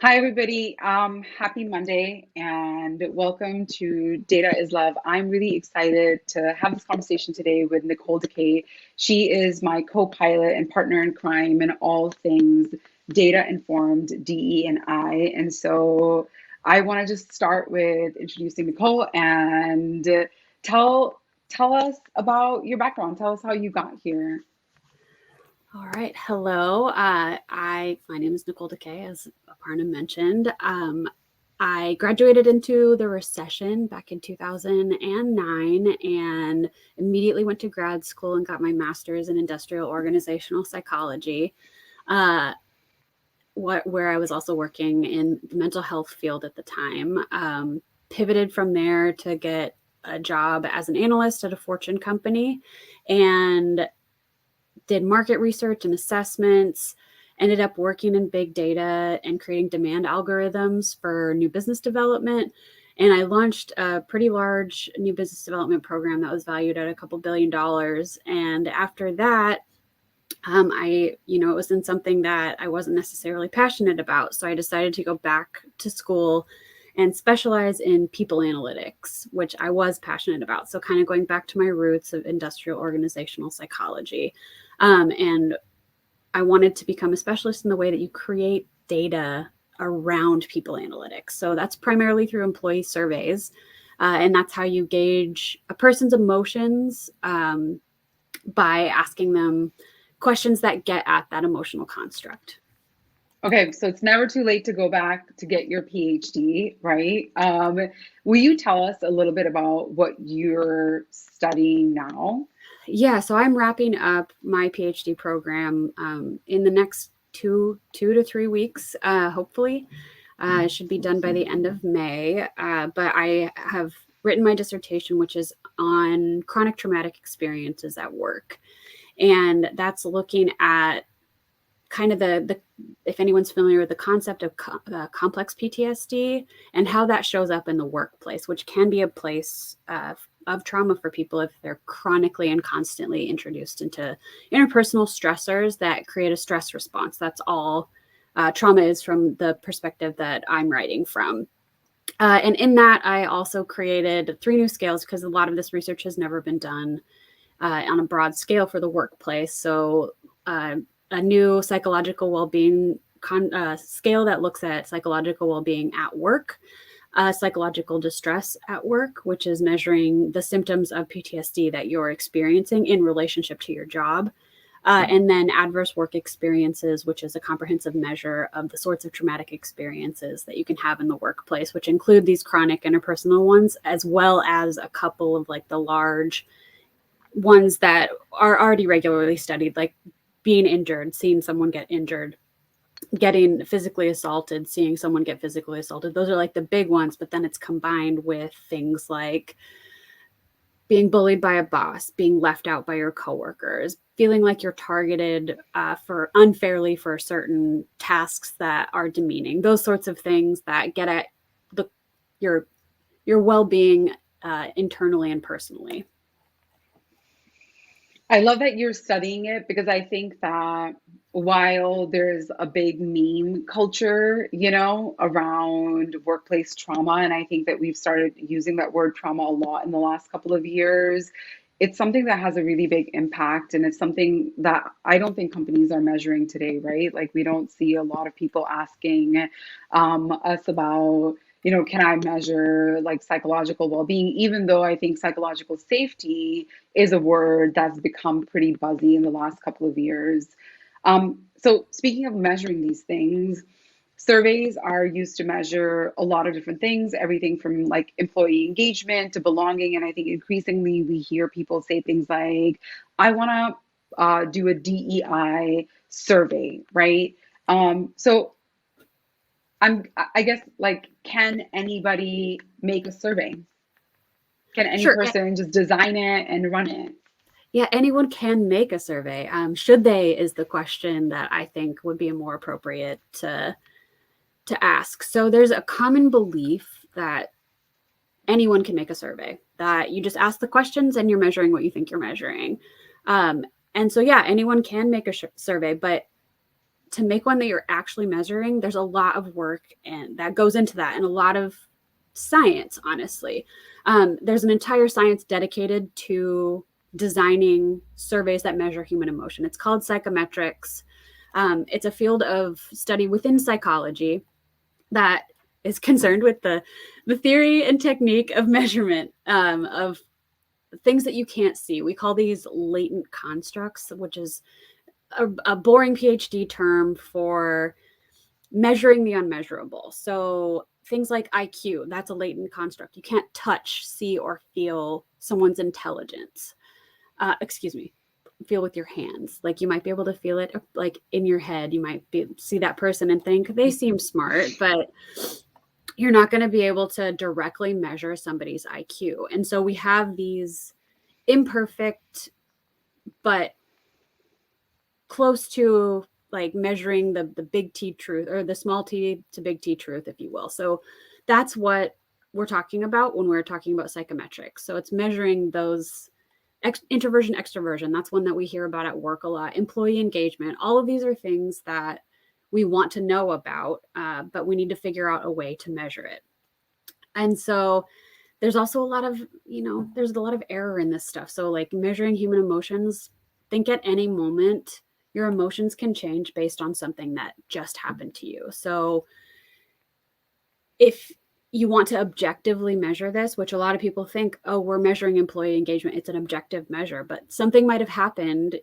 Hi, everybody. Happy Monday and welcome to Data is Love. I'm really excited to have this conversation today with Nicole DeCay. She is my co-pilot and partner in crime in all things data informed DE&I. And so I want to just start with introducing Nicole and tell us about your background. Tell us how you got here. All right. Hello. My name is Nicole DeCay, as Aparna mentioned. I graduated into the recession back in 2009 and immediately went to grad school and got my master's in industrial organizational psychology, where I was also working in the mental health field at the time. Pivoted from there to get a job as an analyst at a Fortune company and did market research and assessments, ended up working in big data and creating demand algorithms for new business development. And I launched a pretty large new business development program that was valued at a couple $1 billion. And after that, it was in something that I wasn't necessarily passionate about. So I decided to go back to school and specialize in people analytics, which I was passionate about. So kind of going back to my roots of industrial organizational psychology. And I wanted to become a specialist in the way that you create data around people analytics. So that's primarily through employee surveys. And that's how you gauge a person's emotions by asking them questions that get at that emotional construct. Okay, so it's never too late to go back to get your PhD, right? Will you tell us a little bit about what you're studying now? Yeah, so I'm wrapping up my PhD program in the next 2 to 3 weeks, hopefully. It should be done by the end of May. But I have written my dissertation, which is on chronic traumatic experiences at work. And that's looking at kind of the if anyone's familiar with the concept of complex PTSD and how that shows up in the workplace, which can be a place of trauma for people if they're chronically and constantly introduced into interpersonal stressors that create a stress response. That's all trauma is from the perspective that I'm writing from. And in that, I also created 3 new scales because a lot of this research has never been done on a broad scale for the workplace. So a new psychological well-being scale that looks at psychological well-being at work, psychological distress at work, which is measuring the symptoms of PTSD that you're experiencing in relationship to your job, and then adverse work experiences, which is a comprehensive measure of the sorts of traumatic experiences that you can have in the workplace, which include these chronic interpersonal ones, as well as a couple of like the large ones that are already regularly studied, like being injured, seeing someone get injured, getting physically assaulted, seeing someone get physically assaulted. Those are like the big ones, but then it's combined with things like being bullied by a boss, being left out by your coworkers, feeling like you're targeted for unfairly for certain tasks that are demeaning. Those sorts of things that get at the your well-being internally and personally. I love that you're studying it because I think that while there's a big meme culture, around workplace trauma, and I think that we've started using that word trauma a lot in the last couple of years, it's something that has a really big impact. And it's something that I don't think companies are measuring today, right? Like, we don't see a lot of people asking us about, can I measure like psychological well-being, even though I think psychological safety is a word that's become pretty buzzy in the last couple of years. So speaking of measuring these things, surveys are used to measure a lot of different things, everything from like employee engagement to belonging. And I think increasingly we hear people say things like, I want to do a DEI survey, right? So I guess, like, can anybody make a survey? Can any Sure. person just design it and run it? Yeah, anyone can make a survey. Should they is the question that I think would be more appropriate to ask. So there's a common belief that anyone can make a survey, that you just ask the questions and you're measuring what you think you're measuring. And so, yeah, anyone can make a survey, but to make one that you're actually measuring, there's a lot of work and that goes into that, and a lot of science, honestly. There's an entire science dedicated to designing surveys that measure human emotion. It's called psychometrics. It's a field of study within psychology that is concerned with the theory and technique of measurement of things that you can't see. We call these latent constructs, which is a boring PhD term for measuring the unmeasurable. So things like IQ, that's a latent construct. You can't touch, see, or feel someone's intelligence. Feel with your hands. Like you might be able to feel it like in your head. You might see that person and think they seem smart, but you're not going to be able to directly measure somebody's IQ. And so we have these imperfect, but close to like measuring the big T truth, or the small t to big T truth, if you will. So that's what we're talking about when we're talking about psychometrics. So it's measuring those introversion, extroversion. That's one that we hear about at work a lot. Employee engagement. All of these are things that we want to know about, but we need to figure out a way to measure it. And so there's also a lot of, there's a lot of error in this stuff. So like measuring human emotions, think at any moment your emotions can change based on something that just happened to you. So if you want to objectively measure this, which a lot of people think, oh, we're measuring employee engagement, it's an objective measure, but something might have happened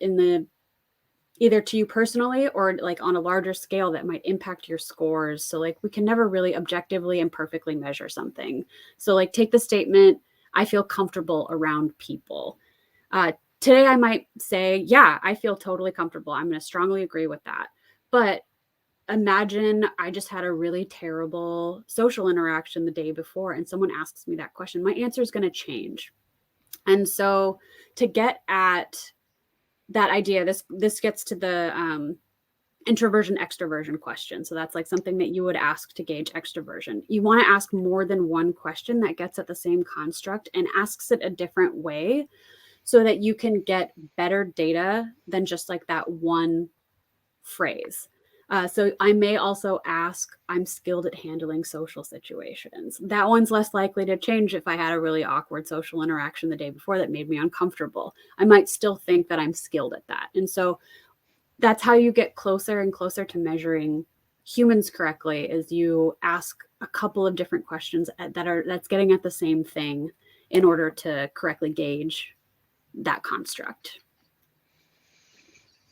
either to you personally or like on a larger scale that might impact your scores. So like we can never really objectively and perfectly measure something. So like take the statement, I feel comfortable around people. Today I might say, yeah, I feel totally comfortable. I'm going to strongly agree with that. But imagine I just had a really terrible social interaction the day before and someone asks me that question. My answer is going to change. And so to get at that idea, this gets to the introversion extroversion question. So that's like something that you would ask to gauge extroversion. You want to ask more than one question that gets at the same construct and asks it a different way so that you can get better data than just like that one phrase. So I may also ask, I'm skilled at handling social situations. That one's less likely to change if I had a really awkward social interaction the day before that made me uncomfortable. I might still think that I'm skilled at that. And so that's how you get closer and closer to measuring humans correctly, is you ask a couple of different questions that's getting at the same thing in order to correctly gauge that construct.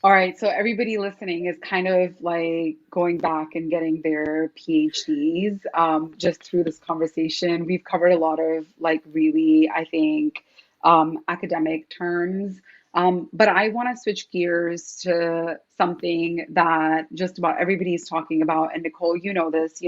All right, so everybody listening is kind of like going back and getting their PhDs just through this conversation. We've covered a lot of like really, I think, academic terms. But I want to switch gears to something that just about everybody's talking about. And Nicole, you know this,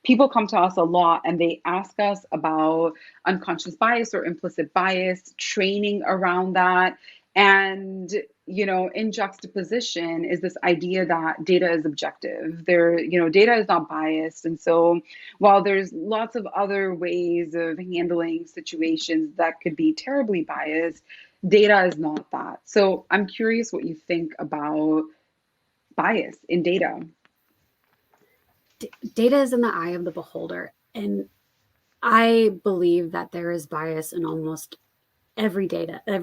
people come to us a lot and they ask us about unconscious bias or implicit bias, training around that. And in juxtaposition is this idea that data is objective. Data is not biased. And so while there's lots of other ways of handling situations that could be terribly biased, data is not that. So I'm curious what you think about bias in data. Data is in the eye of the beholder. And I believe that there is bias in almost every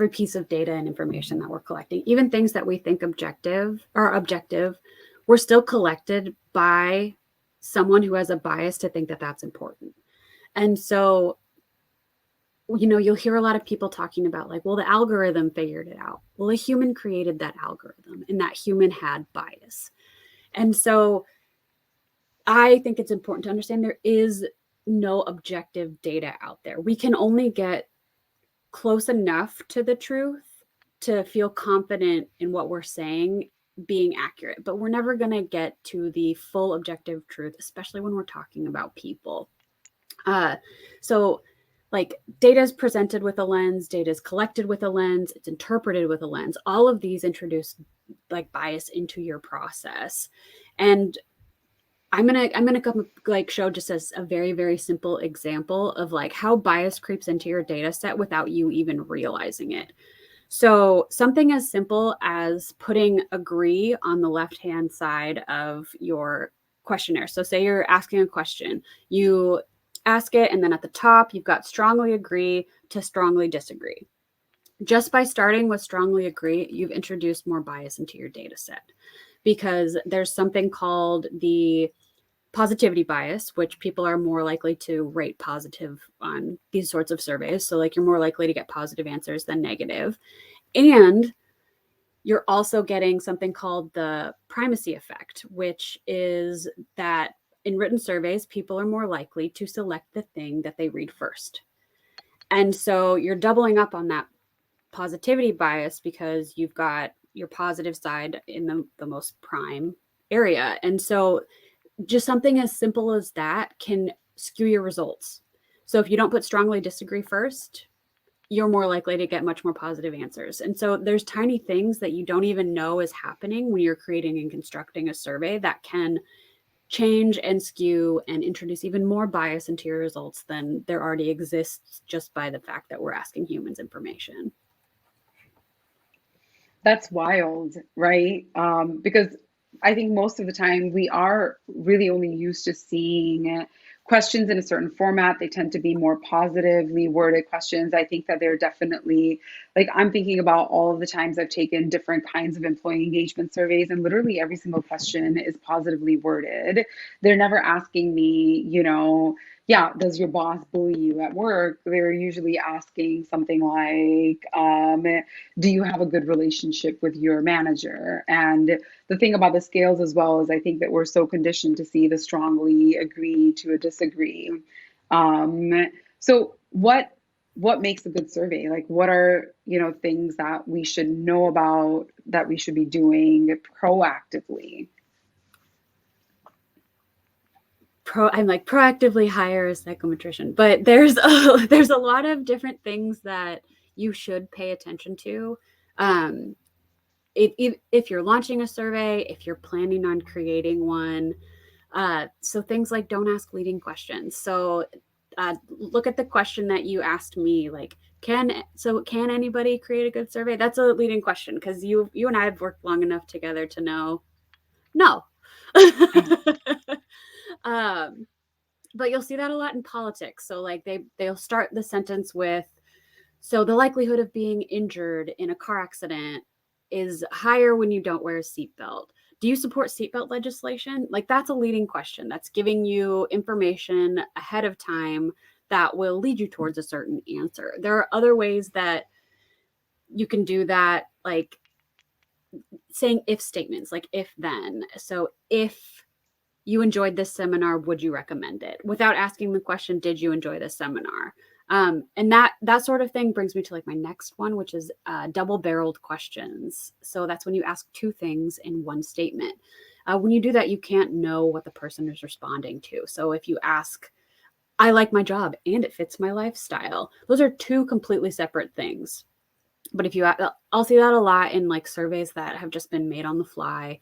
piece of data and information that we're collecting. Even things that we think objective, were still collected by someone who has a bias to think that that's important. And so, you'll hear a lot of people talking about like, well, the algorithm figured it out. Well, a human created that algorithm and that human had bias. And so I think it's important to understand there is no objective data out there. We can only get close enough to the truth to feel confident in what we're saying being accurate, but we're never going to get to the full objective truth, especially when we're talking about people. So like data is presented with a lens, data is collected with a lens, it's interpreted with a lens. All of these introduce like bias into your process. And I'm gonna come like show just as a very, very simple example of like how bias creeps into your data set without you even realizing it. So something as simple as putting agree on the left-hand side of your questionnaire. So say you're asking a question, you ask it, and then at the top, you've got strongly agree to strongly disagree. Just by starting with strongly agree, you've introduced more bias into your data set, because there's something called the positivity bias, which people are more likely to rate positive on these sorts of surveys. So like you're more likely to get positive answers than negative. And you're also getting something called the primacy effect, which is that in written surveys, people are more likely to select the thing that they read first. And so you're doubling up on that positivity bias because you've got your positive side in the most prime area. And so just something as simple as that can skew your results. So if you don't put strongly disagree first, you're more likely to get much more positive answers. And so there's tiny things that you don't even know is happening when you're creating and constructing a survey that can change and skew and introduce even more bias into your results than there already exists just by the fact that we're asking humans information. That's wild, right? Because I think most of the time we are really only used to seeing questions in a certain format. They tend to be more positively worded questions. I think that they're definitely, like, I'm thinking about all of the times I've taken different kinds of employee engagement surveys, and literally every single question is positively worded. They're never asking me, yeah, does your boss bully you at work? They're usually asking something like, do you have a good relationship with your manager? And the thing about the scales as well is I think that we're so conditioned to see the strongly agree to a disagree. So what makes a good survey? Like what are, things that we should know about, that we should be doing proactively? I'm like proactively hire a psychometrician, but there's a lot of different things that you should pay attention to. Um, if you're launching a survey, if you're planning on creating one, so things like don't ask leading questions. So look at the question that you asked me, like can anybody create a good survey? That's a leading question because you and I have worked long enough together to know no. um, but you'll see that a lot in politics. So like they'll start the sentence with, so the likelihood of being injured in a car accident is higher when you don't wear a seatbelt. Do you support seatbelt legislation? Like that's a leading question. That's giving you information ahead of time that will lead you towards a certain answer. There are other ways that you can do that, like saying if statements, like if then. So if you enjoyed this seminar, would you recommend it? Without asking the question, did you enjoy this seminar? And that sort of thing brings me to like my next one, which is double-barreled questions. So that's when you ask two things in one statement. When you do that, you can't know what the person is responding to. So if you ask, I like my job and it fits my lifestyle, those are two completely separate things. But if you, I'll see that a lot in like surveys that have just been made on the fly,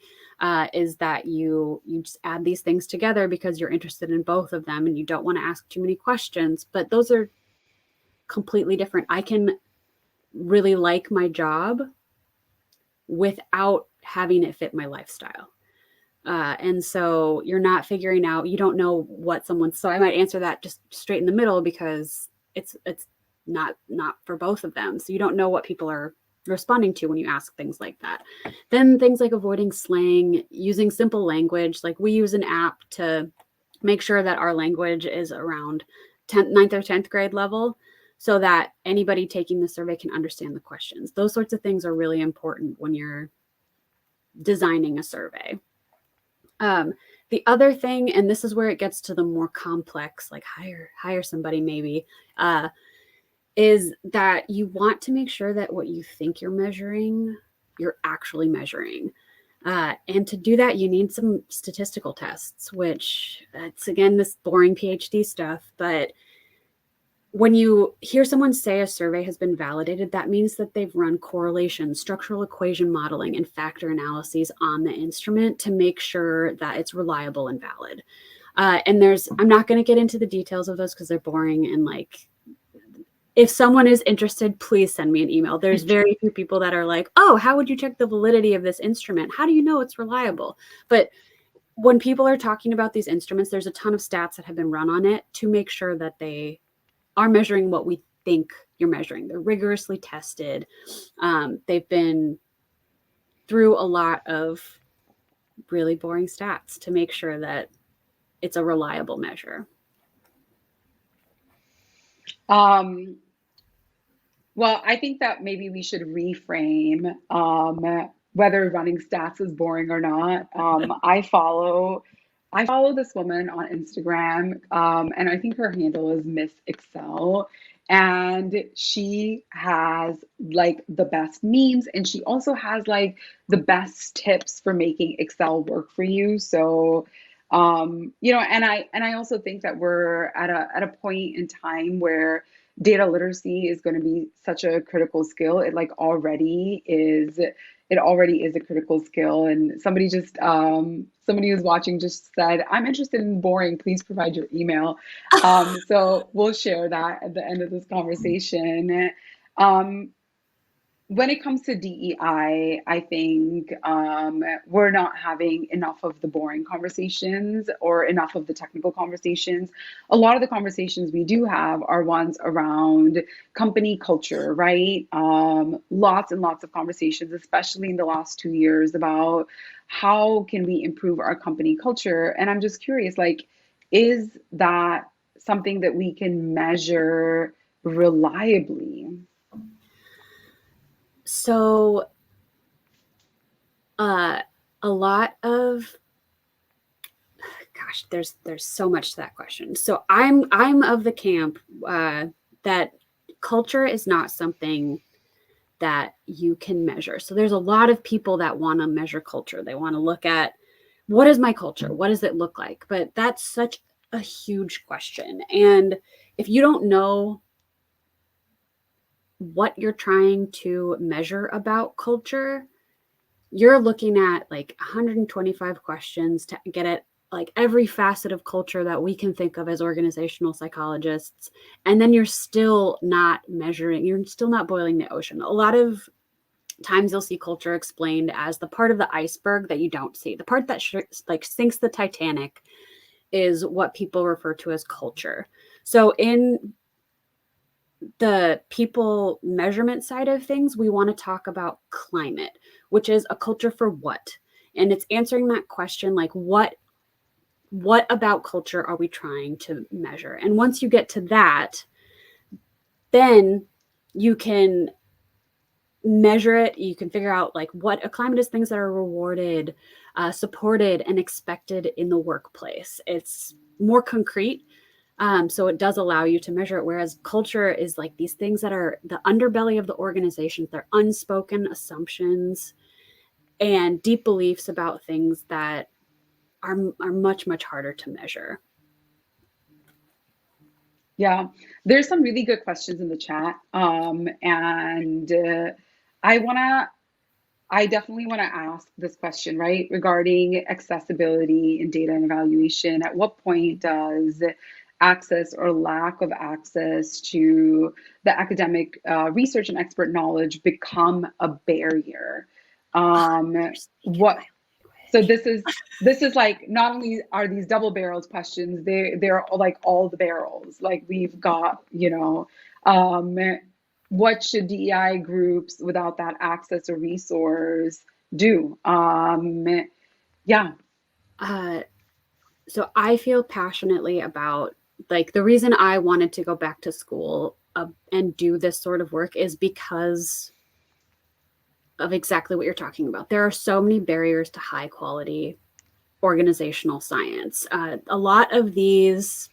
is that you just add these things together because you're interested in both of them and you don't want to ask too many questions. But those are completely different. I can really like my job without having it fit my lifestyle. And so you're not figuring out, you don't know what someone's, so I might answer that just straight in the middle because it's not for both of them. So you don't know what people are responding to when you ask things like that. Then things like avoiding slang, using simple language. Like we use an app to make sure that our language is around 9th or 10th grade level so that anybody taking the survey can understand the questions. Those sorts of things are really important when you're designing a survey. The other thing, and this is where it gets to the more complex, like hire somebody maybe, is that you want to make sure that what you think you're measuring, you're actually measuring. And to do that, you need some statistical tests, which it's again, this boring PhD stuff. But when you hear someone say a survey has been validated, that means that they've run correlation, structural equation modeling, and factor analyses on the instrument to make sure that it's reliable and valid. And I'm not going to get into the details of those because they're boring and like, if someone is interested, please send me an email. There's very few people that are like, oh, how would you check the validity of this instrument? How do you know it's reliable? But when people are talking about these instruments, there's a ton of stats that have been run on it to make sure that they are measuring what we think you're measuring. They're rigorously tested. They've been through a lot of really boring stats to make sure that it's a reliable measure. Um, well, I think that maybe we should reframe whether running stats is boring or not. I follow this woman on Instagram, and I think her handle is Miss Excel. And she has like the best memes, and she also has like the best tips for making Excel work for you. So, and I also think that we're at a point in time where data literacy is going to be such a critical skill. It already is a critical skill. And somebody who's watching just said, I'm interested in boring, please provide your email. So we'll share that at the end of this conversation. Um, when it comes to DEI, I think we're not having enough of the boring conversations or enough of the technical conversations. A lot of the conversations we do have are ones around company culture, right? Lots and lots of conversations, especially in the last 2 years, about how can we improve our company culture. And I'm just curious, like, is that something that we can measure reliably? So a lot of gosh, there's so much to that question. So I'm of the camp that culture is not something that you can measure. So there's a lot of people that want to measure culture. They want to look at what is my culture? What does it look like? But that's such a huge question. And if you don't know what you're trying to measure about culture, you're looking at like 125 questions to get at like every facet of culture that we can think of as organizational psychologists. And then you're still not measuring, you're still not boiling the ocean. A lot of times you'll see culture explained as the part of the iceberg that you don't see. The part that like sinks the Titanic is what people refer to as culture. So in the people measurement side of things, we want to talk about climate, which is a culture for what? And it's answering that question like what about culture are we trying to measure? And once you get to that, then you can measure it. You can figure out like what a climate is, things that are rewarded, supported, and expected in the workplace. It's more concrete. So it does allow you to measure it. Whereas culture is like these things that are the underbelly of the organizations. They're unspoken assumptions and deep beliefs about things that are much, much harder to measure. Yeah, there's some really good questions in the chat. And I wanna, I definitely want to ask this question, right, regarding accessibility in data and evaluation. At what point does access or lack of access to the academic research and expert knowledge become a barrier? What so this is like not only are these double barrels questions, they're like all the barrels. Like we've got, um, what should DEI groups without that access or resource do? Yeah. So I feel passionately about like the reason I wanted to go back to school and do this sort of work is because of exactly what you're talking about. There are so many barriers to high quality organizational science. A lot of these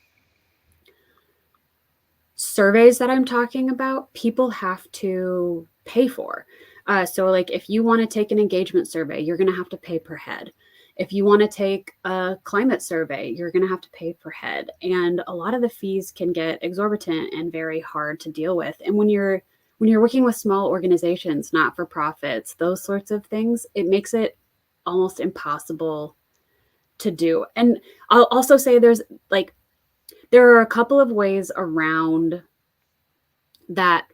surveys that I'm talking about, people have to pay for. So like if you want to take an engagement survey, you're going to have to pay per head. If you want to take a climate survey, you're going to have to pay per head. And a lot of the fees can get exorbitant and very hard to deal with. And when you're working with small organizations, not for profits, those sorts of things, it makes it almost impossible to do. And I'll also say there are a couple of ways around that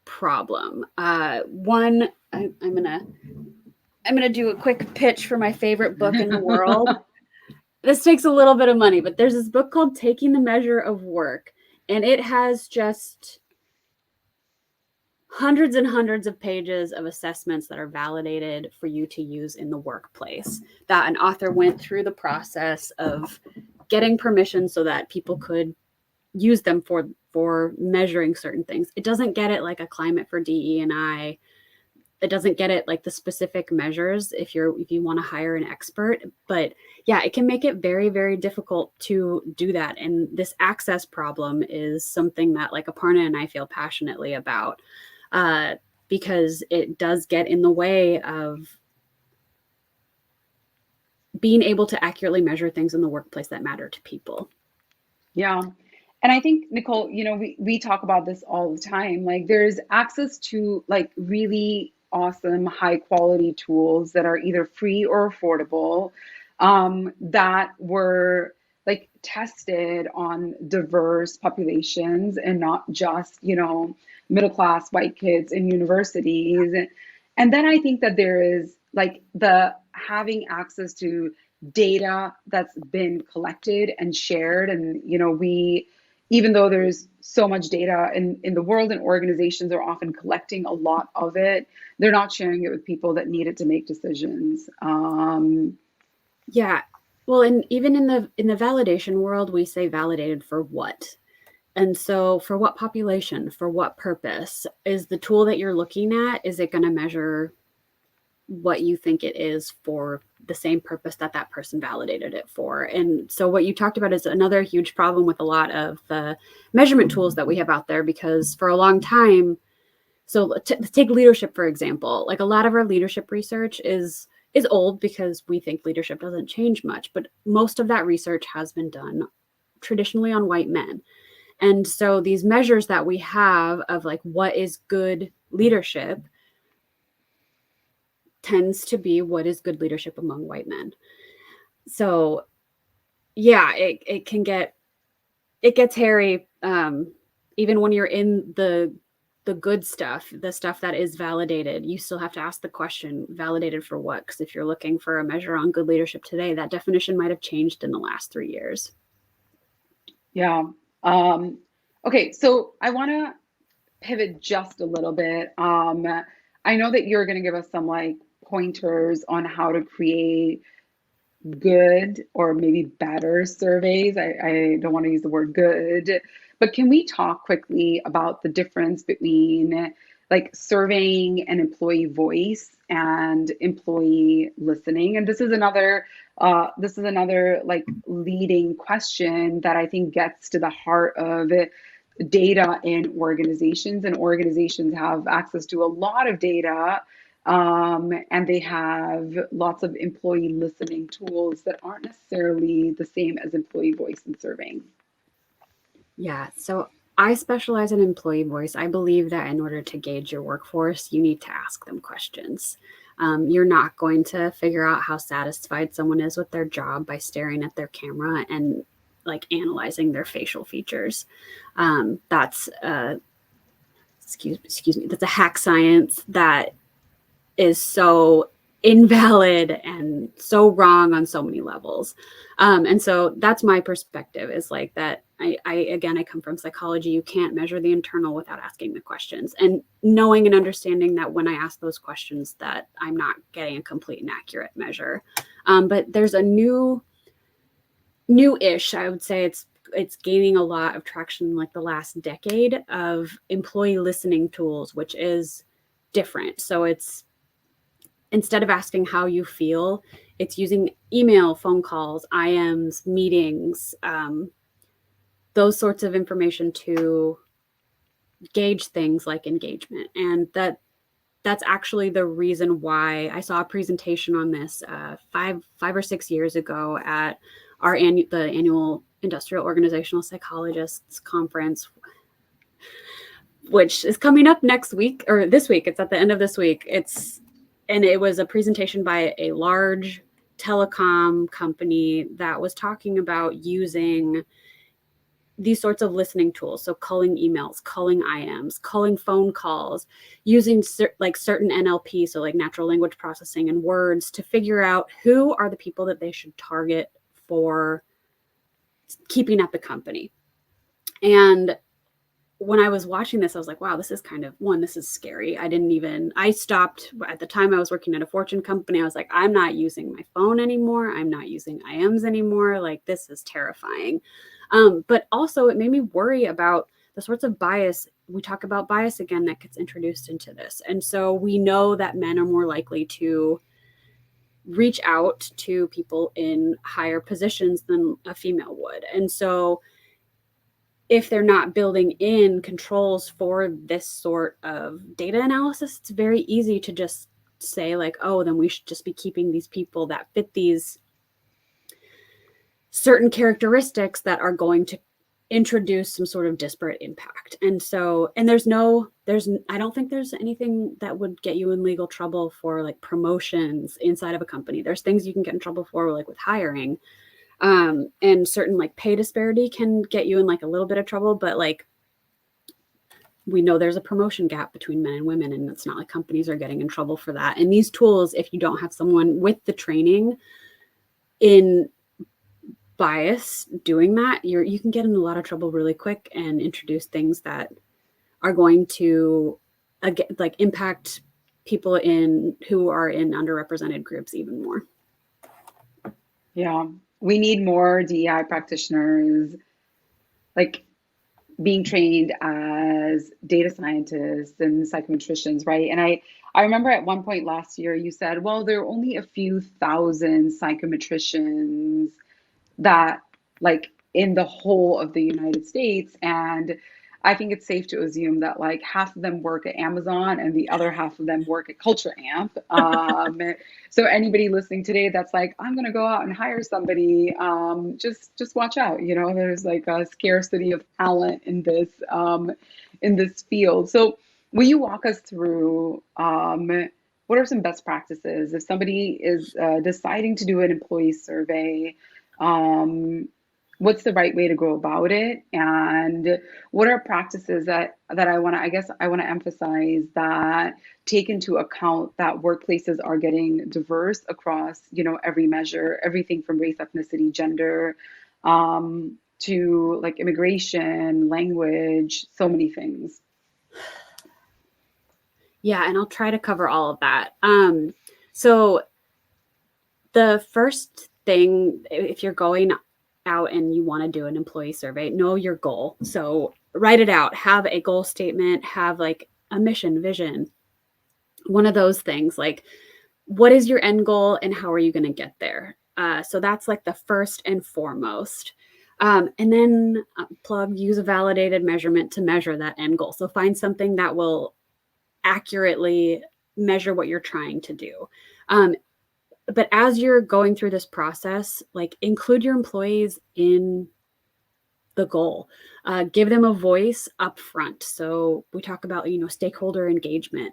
problem. I'm gonna do a quick pitch for my favorite book in the world. This takes a little bit of money, but there's this book called Taking the Measure of Work, and it has just hundreds and hundreds of pages of assessments that are validated for you to use in the workplace, that an author went through the process of getting permission so that people could use them for measuring certain things. It doesn't get it like a climate for DE&I. It doesn't get it like the specific measures if you want to hire an expert, but yeah, it can make it very, very difficult to do that. And this access problem is something that like Aparna and I feel passionately about, because it does get in the way of being able to accurately measure things in the workplace that matter to people. Yeah. And I think, Nicole, we talk about this all the time. Like there's access to like really awesome, high quality tools that are either free or affordable, that were like tested on diverse populations and not just, middle class white kids in universities. And then I think that there is like the having access to data that's been collected and shared. And, even though there's so much data in the world and organizations are often collecting a lot of it, they're not sharing it with people that need it to make decisions. Yeah. Well, and even in the validation world, we say validated for what? And so for what population, for what purpose is the tool that you're looking at? Is it going to measure what you think it is for the same purpose that that person validated it for? And so what you talked about is another huge problem with a lot of the measurement tools that we have out there, because for a long time, so take leadership, for example, like a lot of our leadership research is old because we think leadership doesn't change much, but most of that research has been done traditionally on white men. And so these measures that we have of like what is good leadership tends to be what is good leadership among white men. So yeah, it gets hairy, even when you're in the good stuff, the stuff that is validated. You still have to ask the question, validated for what? Because if you're looking for a measure on good leadership today, that definition might have changed in the last 3 years. Yeah. Okay, so I want to pivot just a little bit. I know that you're going to give us some like pointers on how to create good or maybe better surveys. I don't want to use the word good, but can we talk quickly about the difference between like surveying an employee voice and employee listening? And this is another like leading question that I think gets to the heart of data in organizations, and organizations have access to a lot of data, and they have lots of employee listening tools that aren't necessarily the same as employee voice and surveying. Yeah, so I specialize in employee voice. I believe that in order to gauge your workforce, you need to ask them questions. You're not going to figure out how satisfied someone is with their job by staring at their camera and like analyzing their facial features. That's excuse me, that's a hack science that is so invalid and so wrong on so many levels. And so that's my perspective, is like that. I come from psychology. You can't measure the internal without asking the questions, and knowing and understanding that when I ask those questions that I'm not getting a complete and accurate measure. But there's a new-ish, I would say it's gaining a lot of traction in like the last decade, of employee listening tools, which is different. So it's, instead of asking how you feel, it's using email, phone calls, IMs, meetings, those sorts of information to gauge things like engagement. And that's actually the reason why I saw a presentation on this 5 or 6 years ago at the annual Industrial Organizational Psychologists Conference, which is coming up next week, or this week. It's at the end of this week. It was a presentation by a large telecom company that was talking about using these sorts of listening tools. So culling emails, culling IMs, culling phone calls, using like certain NLP, so like natural language processing and words, to figure out who are the people that they should target for keeping at the company. And when I was watching this, I was like, wow, this is kind of, one, this is scary. I stopped at the time. I was working at a Fortune company. I was like, I'm not using my phone anymore. I'm not using IMs anymore. Like, this is terrifying. But also it made me worry about the sorts of bias. We talk about bias again that gets introduced into this. And so we know that men are more likely to reach out to people in higher positions than a female would. And so if they're not building in controls for this sort of data analysis, it's very easy to just say like, oh, then we should just be keeping these people that fit these certain characteristics that are going to introduce some sort of disparate impact. And so, and I don't think there's anything that would get you in legal trouble for like promotions inside of a company. There's things you can get in trouble for, like with hiring. And certain like pay disparity can get you in like a little bit of trouble, but like we know there's a promotion gap between men and women, and it's not like companies are getting in trouble for that. And these tools, if you don't have someone with the training in bias doing that, you can get in a lot of trouble really quick and introduce things that are going to like impact people who are in underrepresented groups even more. Yeah, we need more DEI practitioners, like being trained as data scientists and psychometricians, right? And I remember at one point last year you said, well, there are only a few thousand psychometricians that like in the whole of the United States. And I think it's safe to assume that like half of them work at Amazon and the other half of them work at Culture Amp. So anybody listening today that's like, I'm gonna go out and hire somebody, just watch out. You know, there's like a scarcity of talent in this field. So will you walk us through what are some best practices if somebody is deciding to do an employee survey? Um, what's the right way to go about it, and what are practices that I want to emphasize that take into account that workplaces are getting diverse across, you know, every measure, everything from race, ethnicity, gender, to like immigration, language, so many things. Yeah, and I'll try to cover all of that. So the first thing, if you're going out and you want to do an employee survey, know your goal. So write it out, have a goal statement, have like a mission, vision, one of those things. Like, what is your end goal and how are you going to get there? So that's like the first and foremost. And then use a validated measurement to measure that end goal. So find something that will accurately measure what you're trying to do. But as you're going through this process, like include your employees in the goal. Give them a voice up front. So we talk about, you know, stakeholder engagement.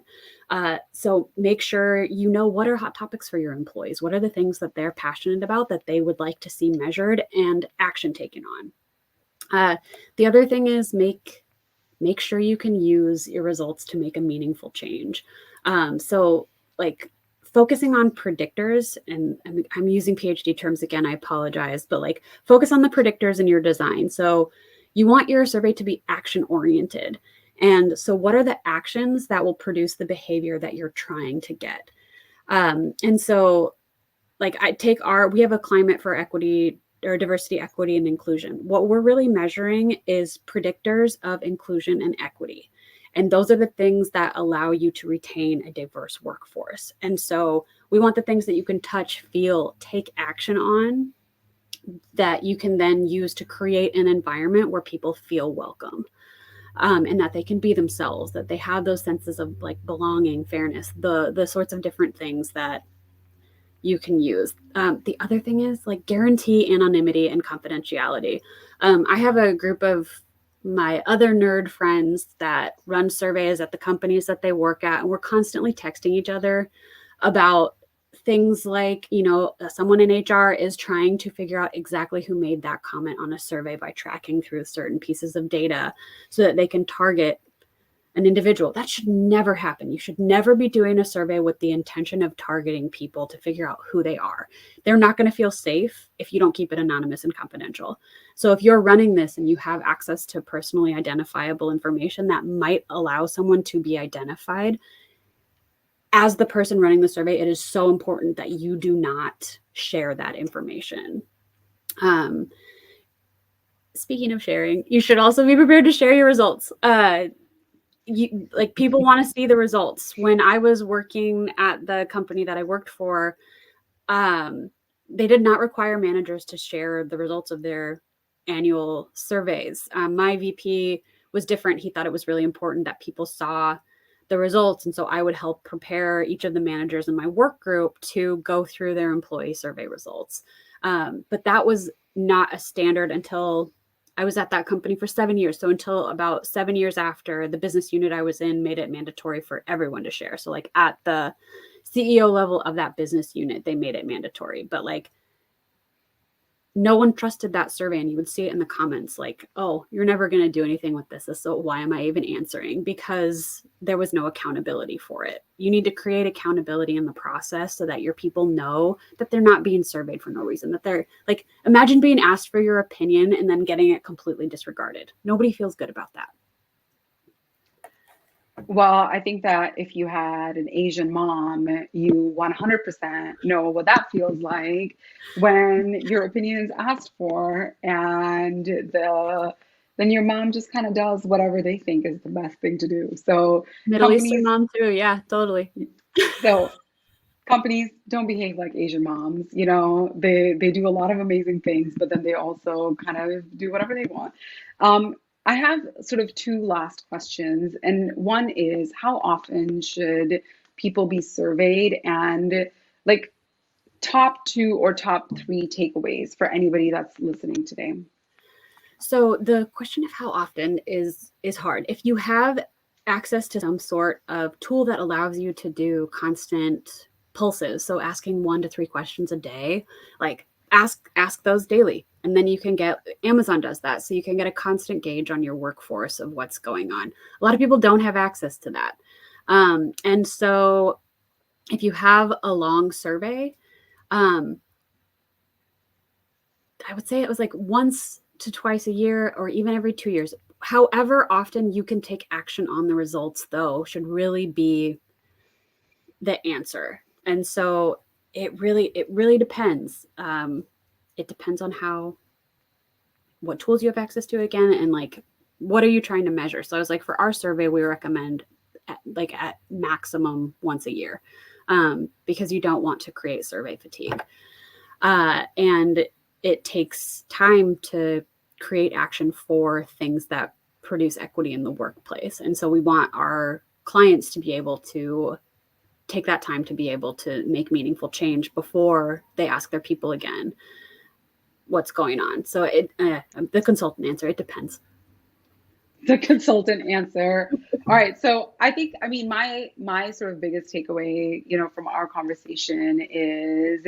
So make sure you know what are hot topics for your employees. What are the things that they're passionate about that they would like to see measured and action taken on? The other thing is make sure you can use your results to make a meaningful change. So like focusing on predictors, and I'm using PhD terms again, I apologize, but like focus on the predictors in your design. So you want your survey to be action oriented. And so what are the actions that will produce the behavior that you're trying to get? And so like we have a climate for equity or diversity, equity, and inclusion. What we're really measuring is predictors of inclusion and equity. And those are the things that allow you to retain a diverse workforce. And so we want the things that you can touch, feel, take action on, that you can then use to create an environment where people feel welcome. And that they can be themselves, that they have those senses of like belonging, fairness, the sorts of different things that you can use. The other thing is like guarantee anonymity and confidentiality. I have a group of my other nerd friends that run surveys at the companies that they work at, and we're constantly texting each other about things like, someone in HR is trying to figure out exactly who made that comment on a survey by tracking through certain pieces of data so that they can target an individual. That should never happen. You should never be doing a survey with the intention of targeting people to figure out who they are. They're not going to feel safe if you don't keep it anonymous and confidential. So if you're running this and you have access to personally identifiable information that might allow someone to be identified as the person running the survey, it is so important that you do not share that information. Speaking of sharing, you should also be prepared to share your results. People want to see the results. When I was working at the company that I worked for, they did not require managers to share the results of their annual surveys. My VP was different. He thought it was really important that people saw the results. And so I would help prepare each of the managers in my work group to go through their employee survey results. But that was not a standard until I was at that company for 7 years. So until about 7 years after, the business unit I was in made it mandatory for everyone to share. So like at the CEO level of that business unit, they made it mandatory. But like no one trusted that survey, and you would see it in the comments like, oh, you're never going to do anything with this. So why am I even answering? Because there was no accountability for it. You need to create accountability in the process so that your people know that they're not being surveyed for no reason, that they're like, imagine being asked for your opinion and then getting it completely disregarded. Nobody feels good about that. Well, I think that if you had an Asian mom, you 100% know what that feels like when your opinion is asked for, and then your mom just kind of does whatever they think is the best thing to do. So Middle Eastern companies, mom too. Yeah, totally. so companies don't behave like Asian moms. They do a lot of amazing things, but then they also kind of do whatever they want. Um, I have sort of two last questions, and one is how often should people be surveyed, and like top two or top three takeaways for anybody that's listening today. So the question of how often is hard. If you have access to some sort of tool that allows you to do constant pulses, so asking 1 to 3 questions a day, like ask those daily, and then you can get, Amazon does that, so you can get a constant gauge on your workforce of what's going on. A lot of people don't have access to that, and so if you have a long survey, um, I would say it was like once to twice a year or even every 2 years. However often you can take action on the results, though, should really be the answer. And so it really depends. It depends on what tools you have access to again, and like what are you trying to measure. So I was like, for our survey, we recommend at maximum once a year, because you don't want to create survey fatigue. And it takes time to create action for things that produce equity in the workplace. And so we want our clients to be able to take that time to be able to make meaningful change before they ask their people again what's going on. So the consultant answer, it depends. The consultant answer. All right. So I mean, my sort of biggest takeaway, from our conversation is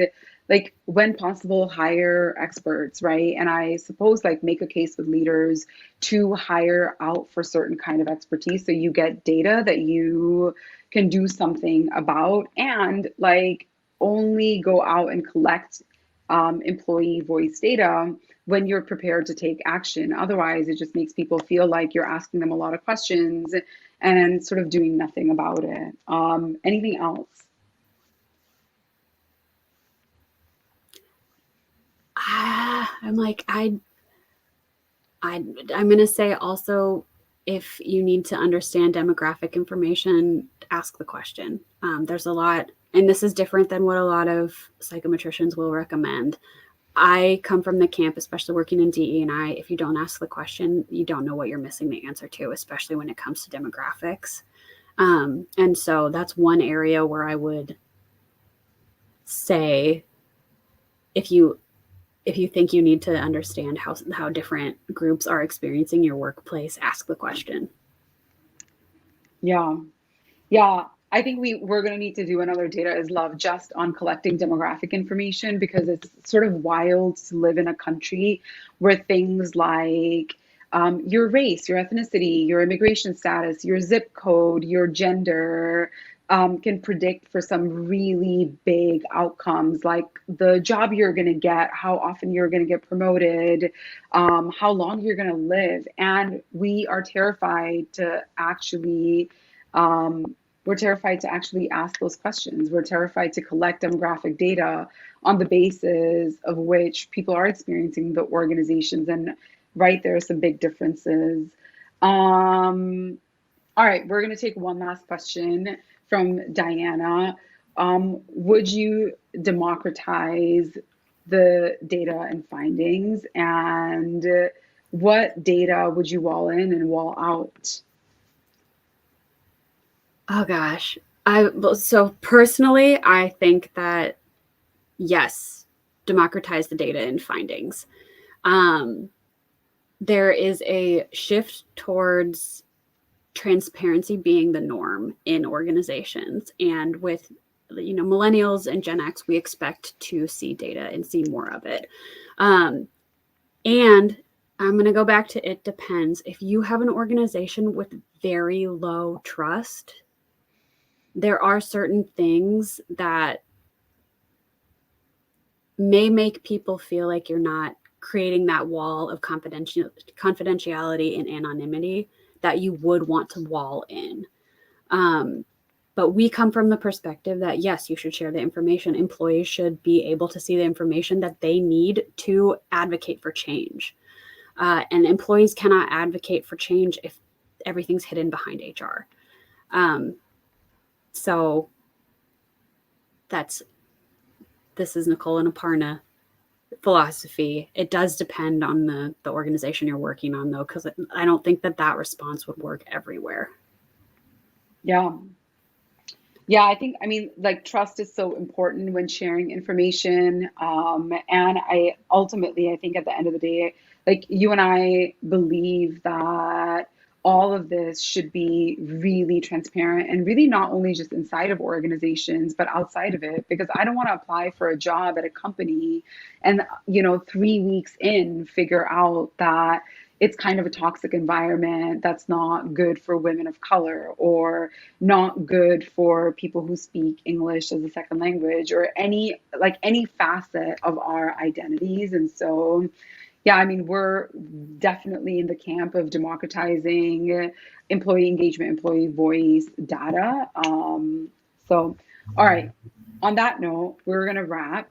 like when possible, hire experts, right? And I suppose like make a case with leaders to hire out for certain kind of expertise so you get data that you can do something about, and like only go out and collect employee voice data when you're prepared to take action. Otherwise, it just makes people feel like you're asking them a lot of questions and sort of doing nothing about it. Anything else? I'm like, I'm going to say also, if you need to understand demographic information, ask the question. There's a lot, and this is different than what a lot of psychometricians will recommend. I come from the camp, especially working in DE&I, if you don't ask the question, you don't know what you're missing the answer to, especially when it comes to demographics. And so that's one area where I would say, if you think you need to understand how different groups are experiencing your workplace, ask the question. Yeah. Yeah. I think we're going to need to do another Data is Love just on collecting demographic information, because it's sort of wild to live in a country where things like your race, your ethnicity, your immigration status, your zip code, your gender can predict for some really big outcomes, like the job you're going to get, how often you're going to get promoted, how long you're going to live. And we are terrified to actually um, we're terrified to actually ask those questions. We're terrified to collect demographic data on the basis of which people are experiencing the organizations. And right, there are some big differences. All right, we're going to take one last question from Diana. Would you democratize the data and findings? And what data would you wall in and wall out? Oh gosh. So personally, I think that yes, democratize the data and findings. There is a shift towards transparency being the norm in organizations, and with millennials and Gen X, we expect to see data and see more of it. And I'm going to go back to it depends. If you have an organization with very low trust, there are certain things that may make people feel like you're not creating that wall of confidentiality and anonymity that you would want to wall in. But we come from the perspective that, yes, you should share the information. Employees should be able to see the information that they need to advocate for change. And employees cannot advocate for change if everything's hidden behind HR. So this is Nicole and Aparna philosophy. It does depend on the organization you're working on, though, because I don't think that response would work everywhere. Yeah. Yeah, I mean, like trust is so important when sharing information. And I think at the end of the day, like you and I believe that all of this should be really transparent and really not only just inside of organizations, but outside of it. Because I don't want to apply for a job at a company and, 3 weeks in, figure out that it's kind of a toxic environment that's not good for women of color, or not good for people who speak English as a second language, or any facet of our identities. And so, yeah, I mean, we're definitely in the camp of democratizing employee engagement, employee voice data. So, all right. On that note, we're going to wrap.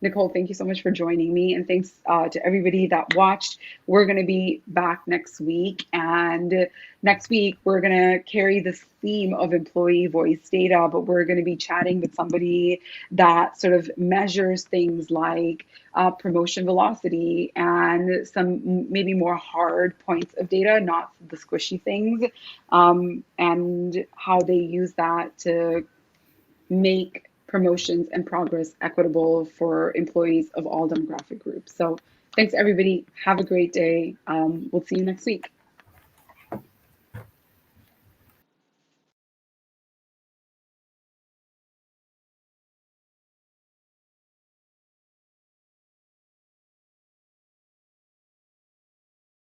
Nicole, thank you so much for joining me. And thanks to everybody that watched. We're going to be back next week. And next week, we're going to carry this theme of employee voice data, but we're going to be chatting with somebody that sort of measures things like promotion velocity and some maybe more hard points of data, not the squishy things, and how they use that to make promotions and progress equitable for employees of all demographic groups. So thanks, everybody. Have a great day. We'll see you next week.